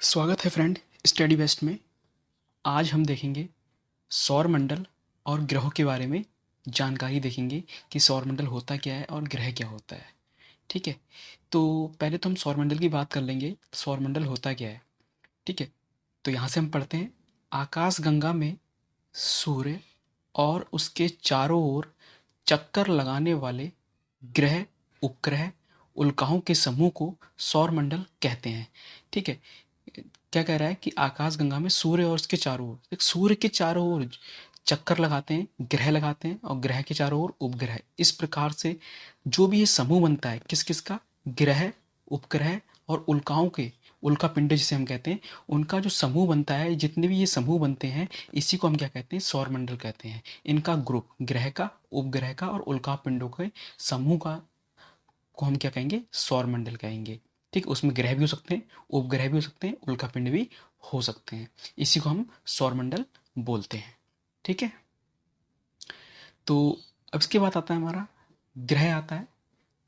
स्वागत है friend study best में। आज हम देखेंगे सौर मंडल और ग्रहों के बारे में जानकारी देखेंगे कि सौर मंडल होता क्या है और ग्रह क्या होता है। ठीक है, तो पहले तो हम सौर मंडल की बात कर लेंगे। सौर मंडल होता क्या है। ठीक है, तो यहाँ से हम पढ़ते हैं। आकाश गंगा में सूर्य और उसके चारों ओर चक्कर लगाने वाले ग्रह, उपग्रह, उल्काओं के समूह को सौर मंडल कहते हैं। ठीक है, क्या कह रहा है कि आकाशगंगा में सूर्य और उसके चारों ओर, एक सूर्य के चारों ओर चक्कर लगाते हैं, ग्रह लगाते हैं, और ग्रह के चारों ओर उपग्रह। इस प्रकार से जो भी ये समूह बनता है किस किस का, ग्रह, उपग्रह और उल्काओं के, उल्का पिंड जिसे हम कहते हैं, उनका जो समूह बनता है, जितने भी ये समूह बनते हैं, इसी को हम क्या कहते हैं, सौर मंडल कहते हैं। इनका ग्रुप, ग्रह का, उपग्रह का और उल्का पिंडों के समूह का को हम क्या कहेंगे, सौर मंडल कहेंगे। ठीक, उसमें ग्रह भी हो सकते हैं, उपग्रह भी हो सकते हैं, उल्कापिंड भी हो सकते हैं। इसी को हम सौर मंडल बोलते हैं। ठीक है, तो अब इसके बाद आता है हमारा ग्रह आता है।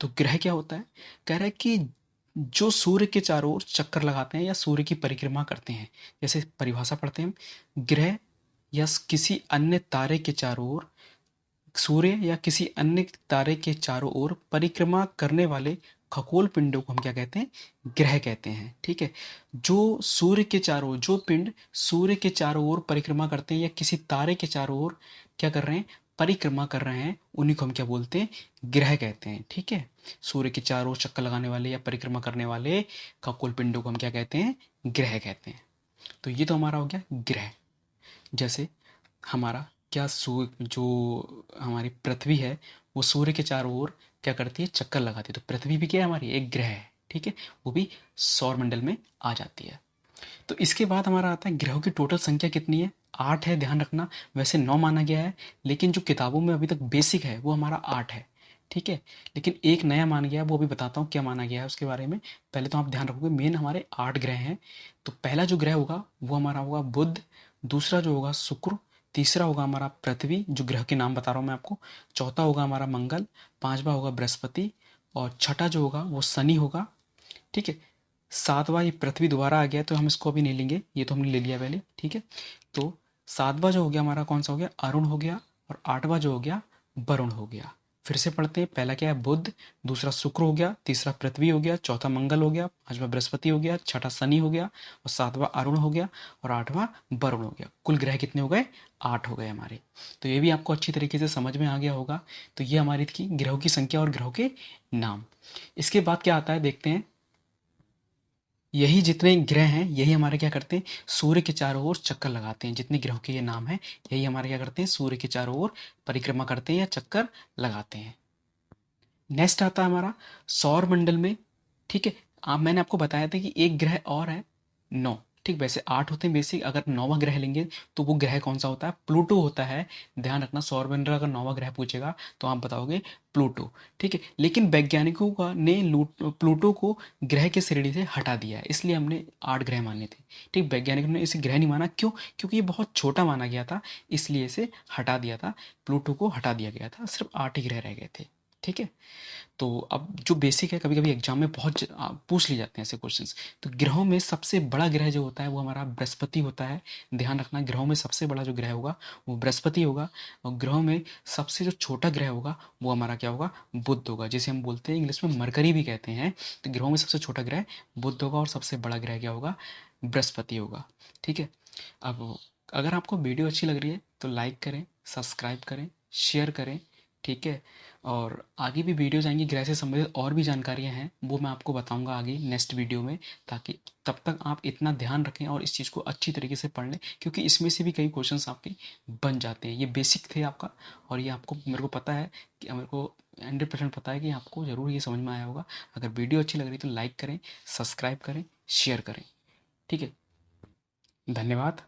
तो ग्रह क्या होता है, कह रहा है कि जो सूर्य के चारों ओर चक्कर लगाते हैं या सूर्य की परिक्रमा करते हैं। जैसे परिभाषा पढ़ते हैं हम, ग्रह या किसी अन्य तारे के चारों ओर, सूर्य या किसी अन्य तारे के चारों ओर परिक्रमा करने वाले खगोल पिंडों को हम क्या कहते हैं, ग्रह कहते हैं। ठीक है, जो सूर्य के चारों, जो पिंड सूर्य के चारों ओर परिक्रमा करते हैं या किसी तारे के चारों ओर क्या कर रहे हैं, परिक्रमा कर रहे हैं, उन्हीं को हम क्या बोलते हैं, ग्रह कहते हैं। ठीक है, सूर्य के चारों ओर चक्कर लगाने वाले या परिक्रमा करने वाले खगोल पिंडों को हम क्या कहते हैं, ग्रह कहते हैं। तो ये तो हमारा हो गया ग्रह। जैसे हमारा क्या जो हमारी पृथ्वी है, वो सूर्य के चारों ओर क्या करती है, चक्कर लगाती है। तो पृथ्वी भी क्या है, हमारी एक ग्रह है। ठीक है, वो भी सौर मंडल में आ जाती है। तो इसके बाद हमारा आता है ग्रहों की टोटल संख्या कितनी है, 8 है, ध्यान रखना। वैसे 9 माना गया है, लेकिन जो किताबों में अभी तक बेसिक है वो हमारा 8 है। ठीक है, लेकिन एक नया मान गया है, वो अभी बताता हूँ क्या माना गया है उसके बारे में। पहले तो आप ध्यान रखोगे, मेन हमारे 8 ग्रह हैं। तो पहला जो ग्रह होगा वो हमारा होगा बुध, दूसरा जो होगा शुक्र, तीसरा होगा हमारा पृथ्वी, जो ग्रह के नाम बता रहा हूँ मैं आपको, चौथा होगा हमारा मंगल, पांचवा होगा बृहस्पति, और छठा जो होगा वो शनि होगा। ठीक है, सातवां ये पृथ्वी दोबारा आ गया, तो हम इसको अभी नहीं लेंगे, ये तो हमने ले लिया पहले। ठीक है, तो सातवां जो हो गया हमारा कौन सा हो गया, अरुण हो गया, और आठवां जो हो गया वरुण हो गया। फिर से पढ़ते हैं, पहला क्या है, बुध, दूसरा शुक्र हो गया, तीसरा पृथ्वी हो गया, चौथा मंगल हो गया, पांचवा बृहस्पति हो गया, छठा शनि हो गया, और सातवां अरुण हो गया, और आठवां वरुण हो गया। कुल ग्रह कितने हो गए, 8 हो गए हमारे। तो ये भी आपको अच्छी तरीके से समझ में आ गया होगा। तो ये हमारी थी ग्रहों की संख्या और ग्रहों के नाम। इसके बाद क्या आता है, देखते हैं। यही जितने ग्रह हैं, यही हमारे क्या करते हैं, सूर्य के चारों ओर चक्कर लगाते हैं। जितने ग्रहों के ये नाम है, यही हमारे क्या करते हैं, सूर्य के चारों ओर परिक्रमा करते हैं या चक्कर लगाते हैं। नेक्स्ट आता है हमारा सौर मंडल में। ठीक है, मैंने आपको बताया था कि एक ग्रह और है, 9। ठीक, वैसे 8 होते हैं बेसिक, अगर 9वां ग्रह लेंगे तो वो ग्रह कौन सा होता है, प्लूटो होता है। ध्यान रखना, सौर मंडल अगर 9वां ग्रह पूछेगा तो आप बताओगे प्लूटो। ठीक है, लेकिन वैज्ञानिकों का ने प्लूटो को ग्रह के श्रेणी से हटा दिया है, इसलिए हमने 8 ग्रह माने थे। ठीक, वैज्ञानिकों ने इसे ग्रह नहीं माना, क्यों, क्योंकि ये बहुत छोटा माना गया था, इसलिए इसे हटा दिया था। प्लूटो को हटा दिया गया था, सिर्फ 8 ही ग्रह रह गए थे। ठीक है, तो अब जो बेसिक है, कभी कभी एग्जाम में पूछ लिए जाते हैं ऐसे क्वेश्चंस। तो ग्रहों में सबसे बड़ा ग्रह जो होता है वो हमारा बृहस्पति होता है। ध्यान रखना, ग्रहों में सबसे बड़ा जो ग्रह होगा वो बृहस्पति होगा, और ग्रहों में सबसे जो छोटा ग्रह होगा वो हमारा क्या होगा, बुध होगा, जिसे हम बोलते हैं इंग्लिश में मरकरी भी कहते हैं। तो ग्रहों में सबसे छोटा ग्रह बुध होगा, और सबसे बड़ा ग्रह क्या होगा, बृहस्पति होगा। ठीक है, अब अगर आपको वीडियो अच्छी लग रही है तो लाइक करें, सब्सक्राइब करें, शेयर करें। ठीक है, और आगे भी वीडियोज़ आएंगी ग्रह से संबंधित, और भी जानकारियाँ हैं वो मैं आपको बताऊंगा आगे नेक्स्ट वीडियो में। ताकि तब तक आप इतना ध्यान रखें और इस चीज़ को अच्छी तरीके से पढ़ लें, क्योंकि इसमें से भी कई क्वेश्चंस आपके बन जाते हैं। ये बेसिक थे आपका, और ये आपको, मेरे को पता है कि, मेरे को 100% पता है कि आपको ज़रूर ये समझ में आया होगा। अगर वीडियो अच्छी लग रही तो लाइक करें, सब्सक्राइब करें, शेयर करें। ठीक है, धन्यवाद।